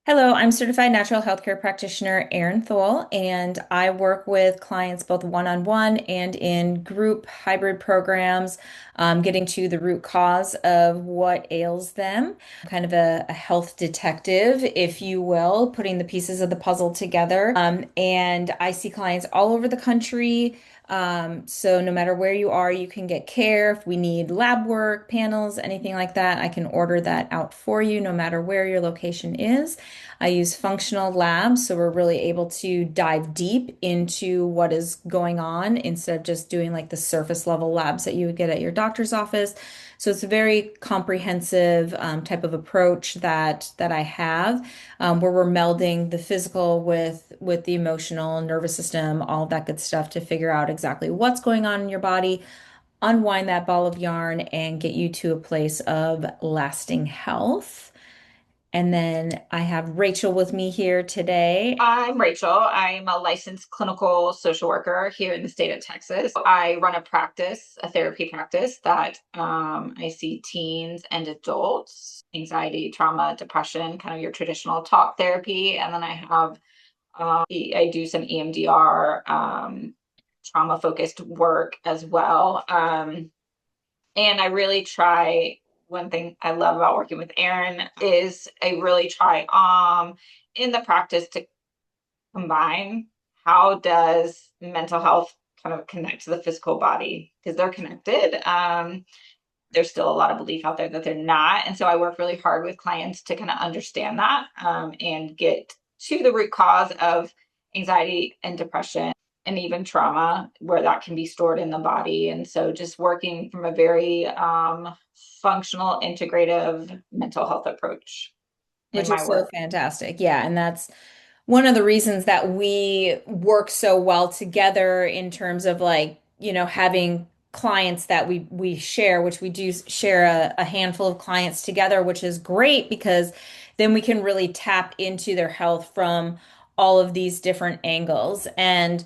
Hello, I'm certified natural healthcare practitioner Erin Thole, and I work with clients both one-on-one and in group hybrid programs, getting to the root cause of what ails them. Kind of a health detective, if you will, putting the pieces of the puzzle together. And I see clients all over the country. So no matter where you are, you can get care. If we need lab work, panels, anything like that, I can order that out for you, no matter where your location is. I use functional labs, so we're really able to dive deep into what is going on instead of just doing like the surface level labs that you would get at your doctor's office. So it's a very comprehensive type of approach that I have, where we're melding the physical with the emotional, nervous system, all of that good stuff to figure out exactly what's going on in your body, unwind that ball of yarn, and get you to a place of lasting health. And then I have Rachel with me here today. I'm Rachel. I'm a licensed clinical social worker here in the state of Texas. I run a practice, a therapy practice that I see teens and adults, anxiety, trauma, depression, kind of your traditional talk therapy. And then I do some EMDR, trauma focused work as well. And I really try, one thing I love about working with Erin is I really try in the practice to combine how does mental health kind of connect to the physical body because they're connected. There's still a lot of belief out there that they're not. And so I work really hard with clients to kind of understand that and get to the root cause of anxiety and depression and even trauma where that can be stored in the body. And so just working from a very functional, integrative mental health approach in Which my is so work. fantastic. Yeah, and that's one of the reasons that we work so well together in terms of like, having clients that we share, which we do share a handful of clients together, which is great because then we can really tap into their health from all of these different angles. And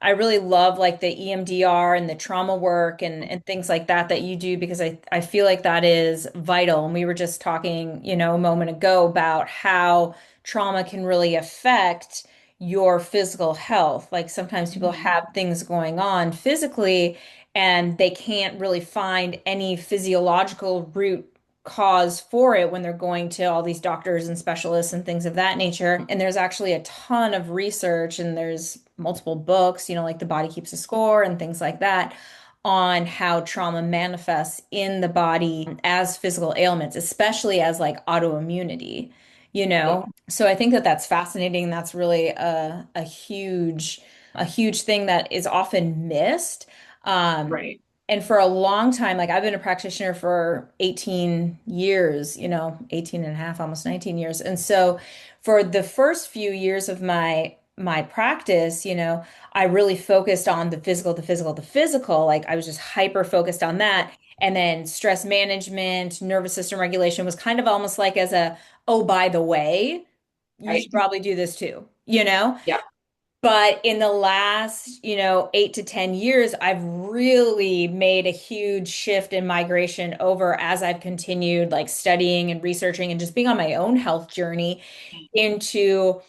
I really love like the EMDR and the trauma work and things like that you do because I feel like that is vital. And we were just talking, a moment ago about how trauma can really affect your physical health. Like sometimes people Mhm. have things going on physically and they can't really find any physiological root cause for it when they're going to all these doctors and specialists and things of that nature. And there's actually a ton of research and there's multiple books, like The Body Keeps a Score and things like that on how trauma manifests in the body as physical ailments, especially as like Yeah, autoimmunity. So I think that that's fascinating. That's really a huge thing that is often missed. Um, right. and for a long time, like I've been a practitioner for 18 years, 18 and a half, almost 19 years. And so for the first few years of my practice, I really focused on the physical, the physical, the physical. Like I was just hyper focused on that. And then stress management, nervous system regulation was kind of almost like as a, oh, by the way, you Right. should probably do this too. Yeah. But in the last, 8 to 10 years, I've really made a huge shift in migration over as I've continued like studying and researching and just being on my own health journey into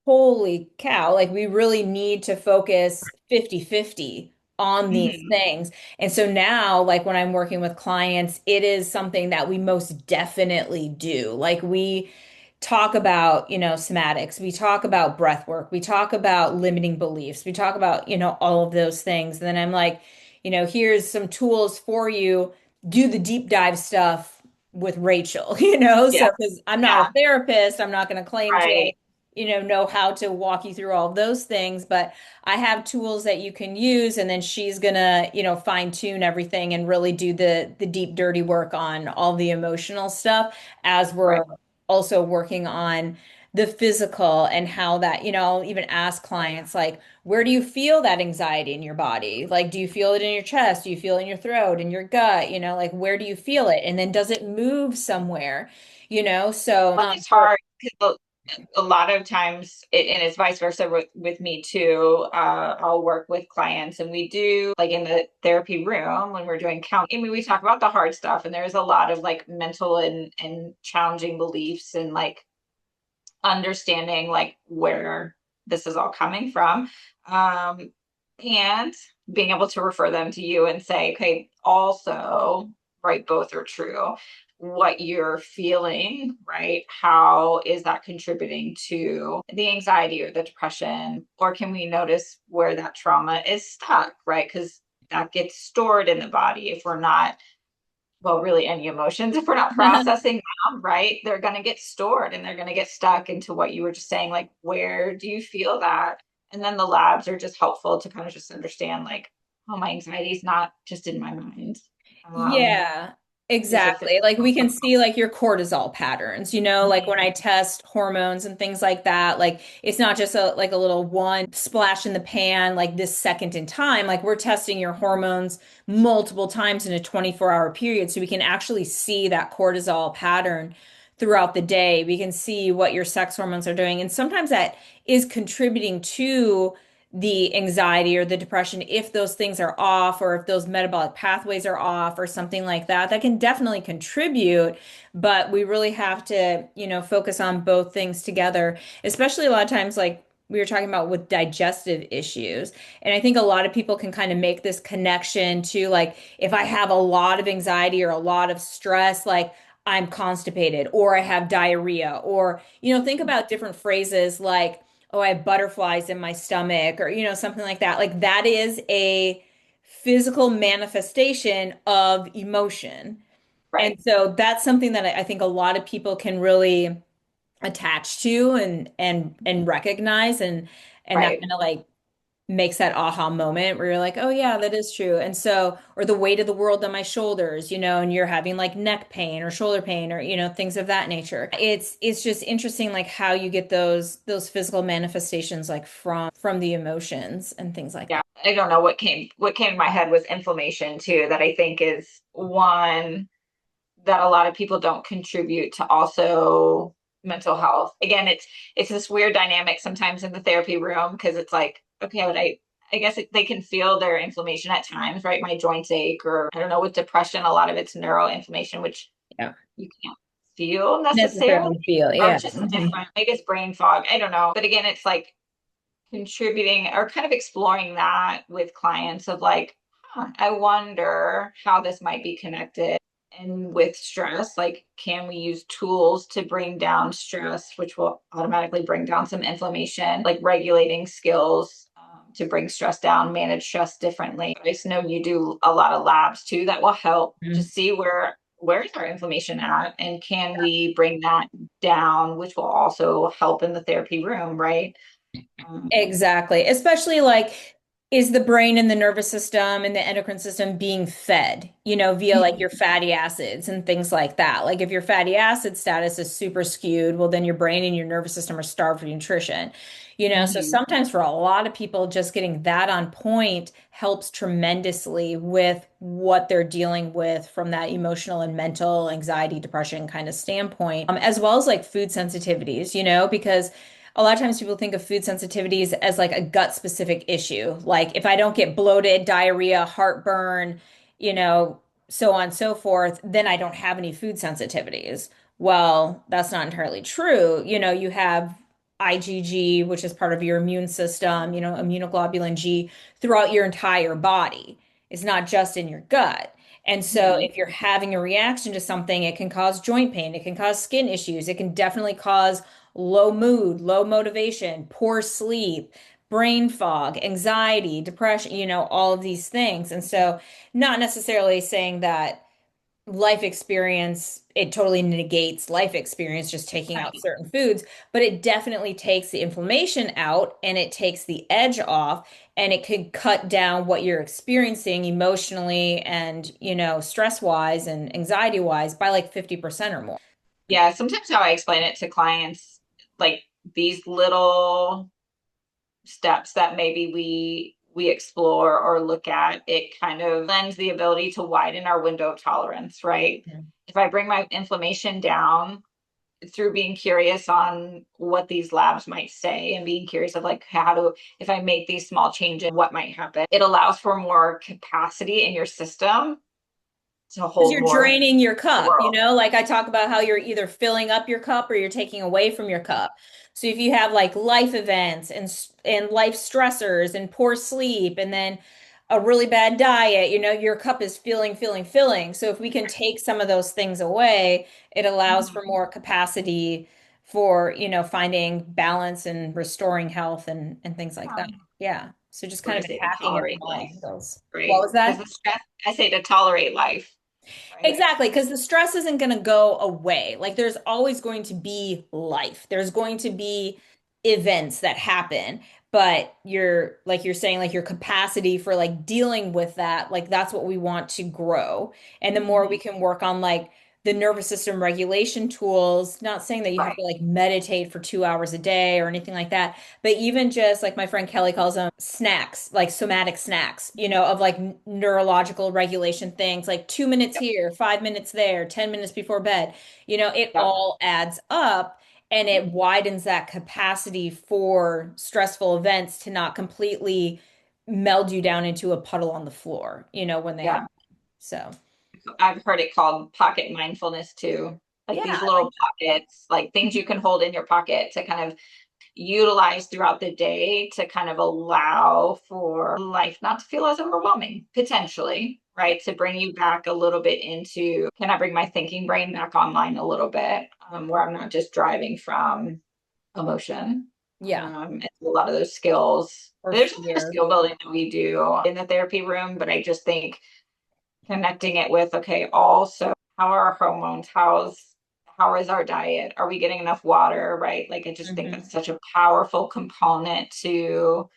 holy cow, like we really need to focus 50-50 on these Mhm. things. And so now, like when I'm working with clients, it is something that we most definitely do. Like we talk about, somatics, we talk about breath work, we talk about limiting beliefs, we talk about, all of those things. And then I'm like, here's some tools for you. Do the deep dive stuff with Rachel, Yeah. so because I'm not a Yeah. therapist, I'm not going to claim to Right. know how to walk you through all of those things, but I have tools that you can use, and then she's gonna, fine tune everything and really do the deep dirty work on all the emotional stuff as Right. we're also working on the physical and how that, I'll even ask clients like, where do you feel that anxiety in your body? Like, do you feel it in your chest? Do you feel it in your throat, in your gut? Like where do you feel it? And then does it move somewhere? So Well, it's for hard because a lot of times, and it's vice versa with me too. I'll work with clients and we do like in the therapy room when we're doing counseling. I mean, we talk about the hard stuff and there's a lot of like mental and challenging beliefs and like understanding like where this is all coming from. Um, and being able to refer them to you and say, okay, also, right, both are true. What you're feeling, right? How is that contributing to the anxiety or the depression? Or can we notice where that trauma is stuck, right? Because that gets stored in the body if we're not, well, really any emotions, if we're not processing them, right, they're going to get stored and they're going to get stuck into what you were just saying, like, where do you feel that? And then the labs are just helpful to kind of just understand, like, oh, my anxiety is not just in my mind. Um, Yeah, these are exactly. Like we physical. can see like your cortisol patterns, like when I test hormones and things like that, like it's not just a little one splash in the pan like this second in time. Like we're testing your hormones multiple times in a 24-hour period so we can actually see that cortisol pattern throughout the day. We can see what your sex hormones are doing and sometimes that is contributing to the anxiety or the depression if those things are off or if those metabolic pathways are off or something like that. That can definitely contribute, but we really have to, focus on both things together, especially a lot of times like we were talking about with digestive issues. And I think a lot of people can kind of make this connection to like if I have a lot of anxiety or a lot of stress, like I'm constipated or I have diarrhea or, think about different phrases like oh, I have butterflies in my stomach or, something like that. Like that is a physical manifestation of emotion. And Right, so that's something that I think a lot of people can really attach to and recognize and that right. kind of like makes that aha moment where you're like, oh yeah, that is true. And so, or the weight of the world on my shoulders, and you're having like neck pain or shoulder pain or, things of that nature. It's just interesting like how you get those physical manifestations like from the emotions and things like Yeah, that. I don't know what came to my head was inflammation too, that I think is one that a lot of people don't contribute to also mental health. Again, it's this weird dynamic sometimes in the therapy room because it's like, okay, but I guess they can feel their inflammation at times, right? My joints ache, or I don't know, with depression, a lot of it's neuroinflammation, which Yeah. you can't feel necessarily, Necessarily feel. or Yeah. it's just Mhm. different. Maybe it's brain fog. I don't know. But again, it's like contributing or kind of exploring that with clients of like, huh, I wonder how this might be connected. And with stress, like, can we use tools to bring down stress, which will automatically bring down some inflammation, like regulating skills to bring stress down, manage stress differently. I just know you do a lot of labs too that will help to Mhm. see where's our inflammation at and can we bring that down, which will also help in the therapy room, right? Um, Exactly. Especially like, is the brain and the nervous system and the endocrine system being fed, via like your fatty acids and things like that? Like, if your fatty acid status is super skewed, well, then your brain and your nervous system are starved for nutrition, So Mhm. sometimes for a lot of people, just getting that on point helps tremendously with what they're dealing with from that emotional and mental anxiety, depression kind of standpoint, as well as like food sensitivities, because a lot of times people think of food sensitivities as like a gut specific issue. Like if I don't get bloated, diarrhea, heartburn, you know, so on and so forth, then I don't have any food sensitivities. Well, that's not entirely true. You have IgG, which is part of your immune system, immunoglobulin G throughout your entire body. It's not just in your gut. And so Mhm. if you're having a reaction to something, it can cause joint pain, it can cause skin issues, it can definitely cause low mood, low motivation, poor sleep, brain fog, anxiety, depression, all of these things. And so, not necessarily saying that life experience, it totally negates life experience just taking out Right. certain foods, but it definitely takes the inflammation out and it takes the edge off and it could cut down what you're experiencing emotionally and, stress wise and anxiety wise by like 50% or more. Yeah, sometimes how I explain it to clients, like these little steps that maybe we explore or look at, it kind of lends the ability to widen our window of tolerance, right? If I bring my inflammation down through being curious on what these labs might say and being curious of like how to, if I make these small changes, what might happen, it allows for more capacity in your system to Because hold you're more in draining your the cup, world. like I talk about how you're either filling up your cup or you're taking away from your cup. So if you have like life events and life stressors and poor sleep and then a really bad diet, your cup is filling, filling, filling. So if we can take some of those things away, it allows for Mhm. more capacity for, finding balance and restoring health and things like that. Um, Yeah. So just or kind I of say to attacking it from tolerate all life, angles. What right? was Because that? the stress, I say to tolerate life, right? Exactly, because the stress isn't going to go away. Like there's always going to be life. There's going to be events that happen, but like you're saying, like your capacity for like dealing with that, like that's what we want to grow. And the more we Mhm. can work on like the nervous system regulation tools, not saying that you have Right. to like meditate for 2 hours a day or anything like that, but even just like my friend Kelly calls them snacks, like somatic snacks, of like neurological regulation things, like 2 minutes Yep. here, 5 minutes there, 10 minutes before bed. It Yep. all adds up and it widens that capacity for stressful events to not completely meld you down into a puddle on the floor, when they Yeah. happen. So, I've heard it called pocket mindfulness too. Like yeah, these I like little pockets, like things you can hold in your pocket to kind of utilize throughout the day to kind of allow for life not to feel as overwhelming, potentially, that. right? To bring you back a little bit into, can I bring my thinking brain back online a little bit, where I'm not just driving from emotion. Yeah, And a lot of those skills, or there's a lot of fear. skill building that we do in the therapy room, but I just think connecting it with, okay, also how are our hormones, how is our diet, are we getting enough water, right? Like I just think Hmm. that's such a powerful component to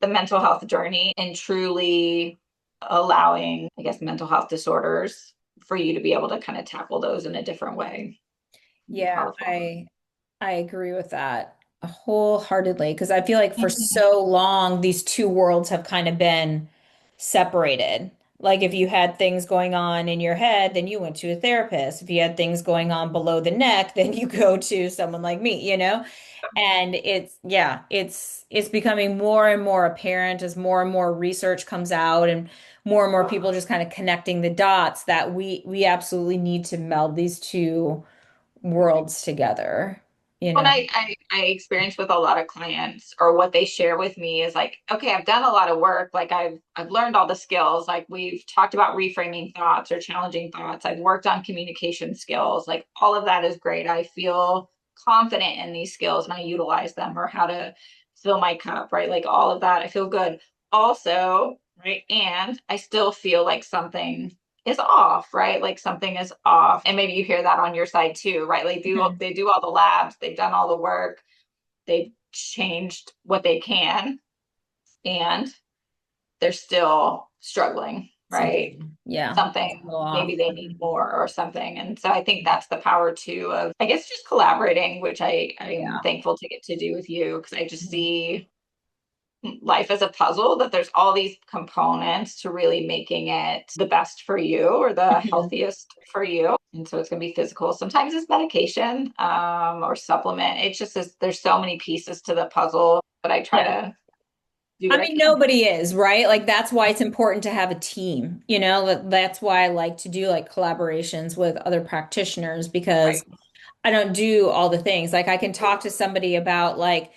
the mental health journey and truly allowing, I guess, mental health disorders for you to be able to kind of tackle those in a different way. Yeah, Powerful. I agree with that wholeheartedly because I feel like for Mhm. so long these two worlds have kind of been separated. Like if you had things going on in your head, then you went to a therapist. If you had things going on below the neck, then you go to someone like me, And it's becoming more and more apparent as more and more research comes out and more people just kind of connecting the dots that we absolutely need to meld these two worlds together, you What know? I experience with a lot of clients or what they share with me is like, okay, I've done a lot of work. Like I've learned all the skills. Like we've talked about reframing thoughts or challenging thoughts. I've worked on communication skills. Like all of that is great. I feel confident in these skills and I utilize them or how to fill my cup, right? Like all of that. I feel good. Also, right? And I still feel like something is off, right? Like something is off. And maybe you hear that on your side too, right? Like Mhm. they do all the labs, they've done all the work, they've changed what they can, and they're still struggling, right? Something, yeah, it's a Something little off. maybe they need more or something. And so I think that's the power too of I guess just collaborating, which I'm Yeah. thankful to get to do with you because I just Mhm. see life as a puzzle that there's all these components to really making it the best for you or the Mhm. healthiest for you. And so it's going to be physical. Sometimes it's medication or supplement. It's just there's so many pieces to the puzzle, but I try Yeah. to do I what I mean, can. nobody is, right? Like that's why it's important to have a team, That's why I like to do like collaborations with other practitioners because Right. I don't do all the things. Like I can talk to somebody about like,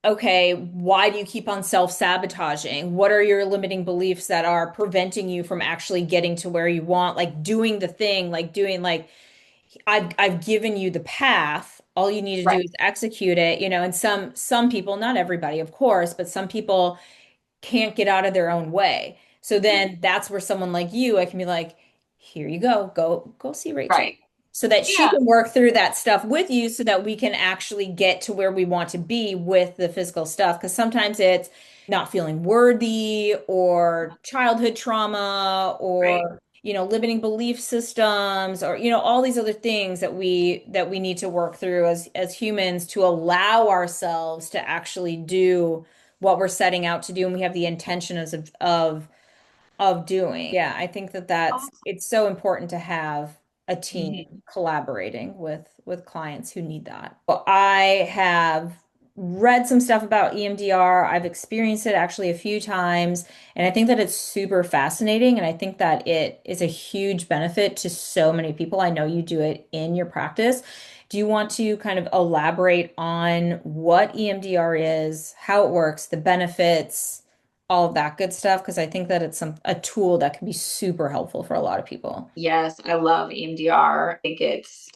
okay, why do you keep on self-sabotaging? What are your limiting beliefs that are preventing you from actually getting to where you want, like doing the thing, like doing like I've given you the path. All you need to do Right. is execute it, and some people, not everybody, of course, but some people can't get out of their own way. So then that's where someone like you, I can be like, here you go. Go see Rachel. Right. So that she Yeah. can work through that stuff with you so that we can actually get to where we want to be with the physical stuff. Because sometimes it's not feeling worthy or childhood trauma Right. or limiting belief systems or all these other things that we need to work through as humans to allow ourselves to actually do what we're setting out to do and we have the intention of doing. Yeah, I think that that's Awesome. it's so important to have a team Mhm. collaborating with clients who need that. Well, I have read some stuff about EMDR. I've experienced it actually a few times, and I think that it's super fascinating. And I think that it is a huge benefit to so many people. I know you do it in your practice. Do you want to kind of elaborate on what EMDR is, how it works, the benefits, all of that good stuff? Because I think that it's a tool that can be super helpful for a lot of people. Yes, I love EMDR. I think it's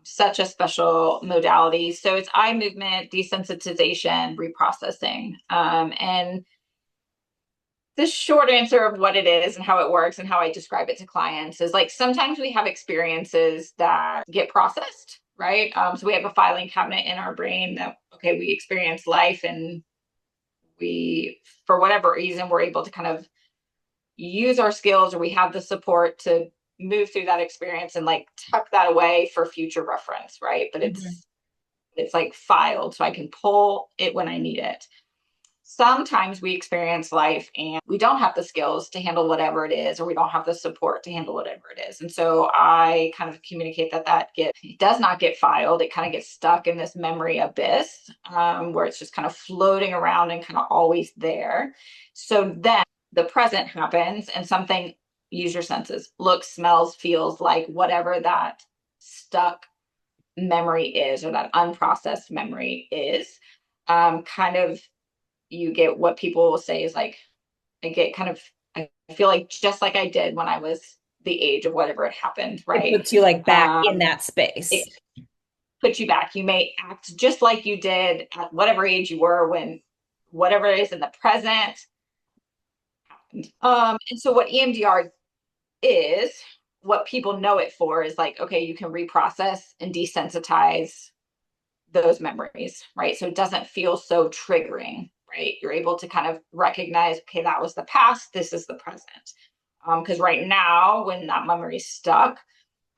such a special modality. So it's eye movement desensitization reprocessing. And the short answer of what it is and how it works and how I describe it to clients is like sometimes we have experiences that get processed, right? So we have a filing cabinet in our brain that, okay, we experience life and we, for whatever reason, we're able to kind of use our skills or we have the support to move through that experience and like tuck that away for future reference, right? But Mhm. it's like filed so I can pull it when I need it. Sometimes we experience life and we don't have the skills to handle whatever it is, or we don't have the support to handle whatever it is. And so I kind of communicate it does not get filed. It kind of gets stuck in this memory abyss where it's just kind of floating around and kind of always there. So then the present happens and something, use your senses, looks, smells, feels like whatever that stuck memory is or that unprocessed memory is, kind of you get what people will say is like, I get kind of, I feel like just like I did when I was the age of whatever had happened, It right? puts you like back in Um, that space. it puts you back. You may act just like you did at whatever age you were when whatever it is in the present happened. And so what EMDR is, what people know it for is like, okay, you can reprocess and desensitize those memories, right? So it doesn't feel so triggering, right? You're able to kind of recognize, okay, that was the past, this is the present. Because right now, when that memory is stuck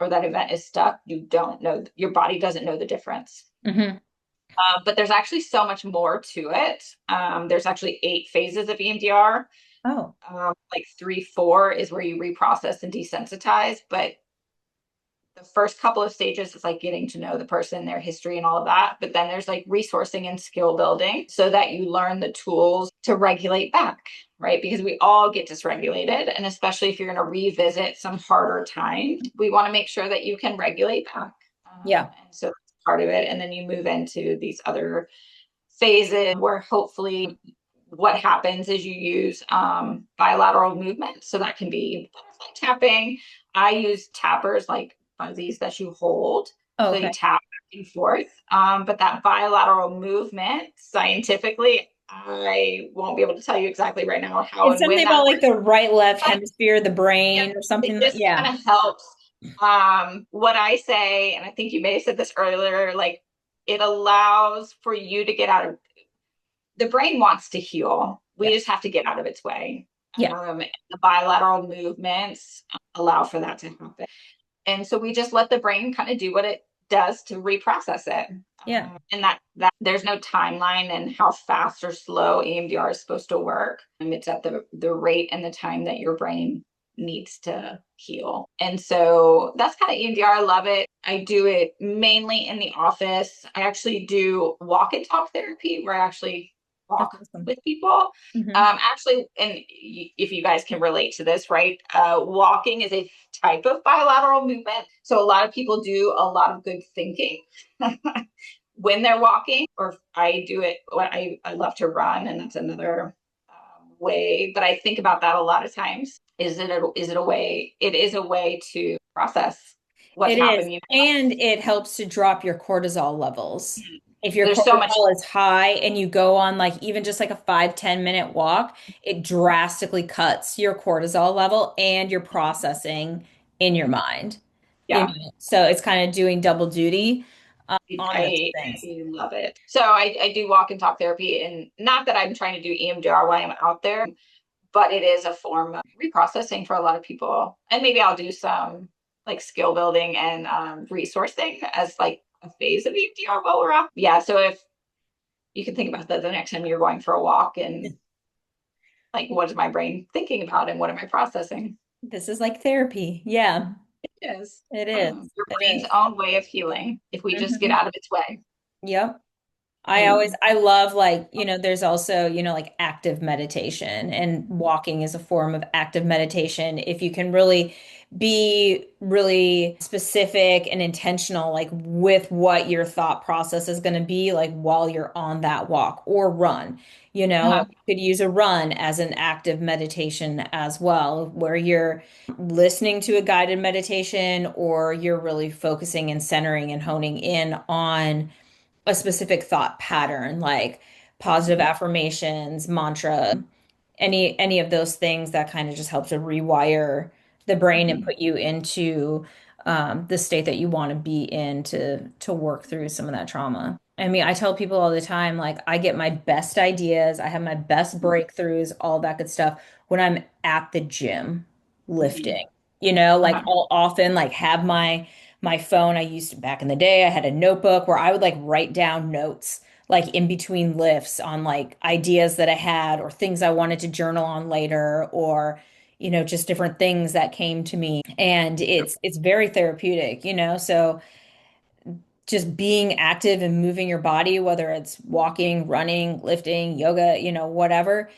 or that event is stuck, you don't know, your body doesn't know the difference. Hmm. But there's actually so much more to it. There's actually 8 phases of EMDR. Oh, Like 3, 4 is where you reprocess and desensitize, but the first couple of stages is like getting to know the person, their history, and all of that. But then there's like resourcing and skill building so that you learn the tools to regulate back, right? Because we all get dysregulated. And especially if you're going to revisit some harder time, we want to make sure that you can regulate back. yeah. And so that's part of it. And then you move into these other phases where hopefully what happens is you use bilateral movement. So that can be butterfly tapping. I use tappers like fuzzies that you hold. Oh, So you okay. tap back and forth. But that bilateral movement, scientifically, I won't be able to tell you exactly right now how It's and when something that about like works. the right left But hemisphere, the yep, brain, or it something. just Yeah. kind of helps. What I say, and I think you may have said this earlier, like it allows for you to get out of the brain wants to heal. We Yeah. just have to get out of its way. Yeah. The bilateral movements allow for that to happen. And so we just let the brain kind of do what it does to reprocess it. Yeah. And that there's no timeline and how fast or slow EMDR is supposed to work. It's at the rate and the time that your brain needs to heal. And so that's kind of EMDR. I love it. I do it mainly in the office. I actually do walk and talk therapy where I actually That's walk awesome. with people. Hmm. Actually, and if you guys can relate to this, right? Walking is a type of bilateral movement. So a lot of people do a lot of good thinking when they're walking, or I do it when I love to run, and that's another way. But I think about that a lot of times. Is it a way? It is a way to process what's It is. happening. And it helps to drop your cortisol levels. If your There's so much. cortisol is high and you go on like even just like a 5-10 minute walk, it drastically cuts your cortisol level and your processing in your mind. You Yeah, know, so it's kind of doing double duty on those I, things. I love it. So I do walk and talk therapy, and not that I'm trying to do EMDR while I'm out there, but it is a form of reprocessing for a lot of people. And maybe I'll do some like skill building and resourcing as like a phase of EMDR while we're out. Yeah. So if you can think about that the next time you're going for a walk and like, what is my brain thinking about and what am I processing? This is like therapy. Yeah, It is it is. your It brain's is. own way of healing if we just get Hmm. out of its way. Yep. I love like, there's also, like active meditation and walking is a form of active meditation. If you can really be really specific and intentional, like with what your thought process is going to be like while you're on that walk or run, Uh-huh. like you could use a run as an active meditation as well, where you're listening to a guided meditation or you're really focusing and centering and honing in on a specific thought pattern, like positive affirmations, mantra, any of those things that kind of just help to rewire the brain and Mhm. put you into the state that you want to be in to work through some of that trauma. I mean, I tell people all the time, like I get my best ideas, I have my best breakthroughs, all that good stuff when I'm at the gym Mhm. lifting. Like Uh-huh. I'll often like have my phone. I used back in the day, I had a notebook where I would like write down notes like in between lifts on like ideas that I had or things I wanted to journal on later or just different things that came to me. And it's very therapeutic, so just being active and moving your body, whether it's walking, running, lifting, yoga, whatever,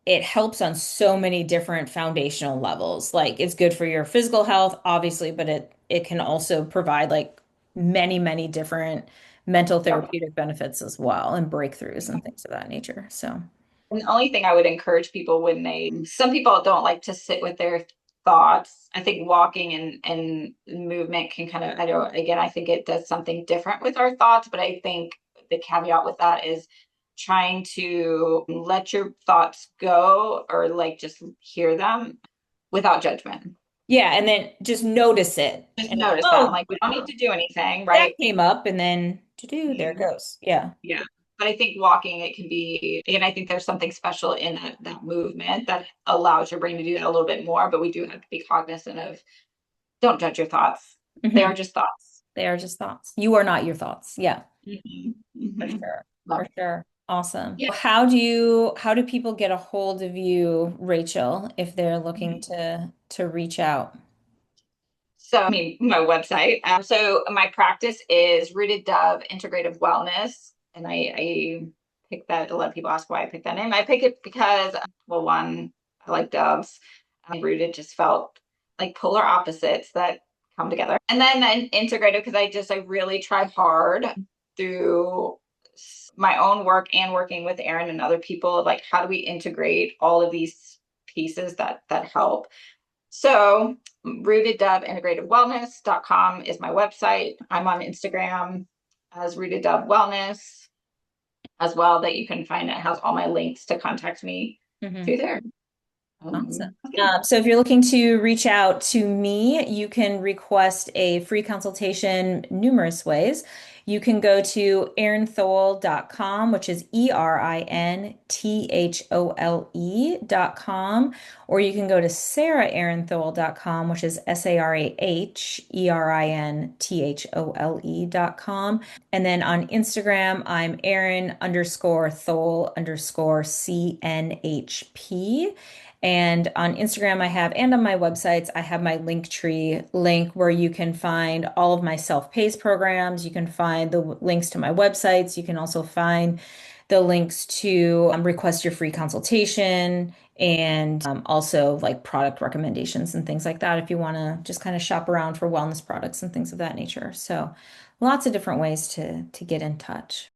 it helps on so many different foundational levels. Like it's good for your physical health, obviously, but it can also provide like many different mental Yep. therapeutic benefits as well and breakthroughs and things of that nature. So, And the only thing I would encourage people when some people don't like to sit with their thoughts. I think walking and movement can kind of, I don't, again, I think it does something different with our thoughts, but I think the caveat with that is trying to let your thoughts go or like just hear them without judgment. yeah, and then just notice it Just and notice them. oh, Like we don't need to do anything, that right? came up and then to do, there it goes. Yeah. Yeah. But I think walking, it can be, and I think there's something special in that movement that allows your brain to do that a little bit more. But we do have to be cognizant of don't judge your thoughts. They Mhm. are just thoughts. They are just thoughts. You are not your thoughts. Yeah. Mhm. For Mhm. sure. Love For it. sure. Awesome. Yeah. How do people get a hold of you, Rachel, if they're looking Mhm. to reach out? So, I mean, my website. So, my practice is Rooted Dove Integrative Wellness. And I picked that. A lot of people ask why I picked that name. I picked it because, well, one, I like doves. Rooted just felt like polar opposites that come together. And then integrative because I really try hard through my own work and working with Erin and other people. Like, how do we integrate all of these pieces that help? So rootedoveintegrativewellness.com is my website. I'm on Instagram as Rooted Dove Wellness as well, that you can find. It has all my links to contact me Mhm. through there. Awesome. Okay. So if you're looking to reach out to me, you can request a free consultation numerous ways. You can go to erinthole.com, which is ERINTHOLE.com, or you can go to saraherinthole.com, which is SARAHERINTHOLE.com. And then on Instagram, I'm Erin underscore Thole underscore CNHP. And on Instagram, I have, and on my websites, I have my Linktree link where you can find all of my self-paced programs. You can find the links to my websites. You can also find the links to request your free consultation and also like product recommendations and things like that if you want to just kind of shop around for wellness products and things of that nature. So lots of different ways to get in touch.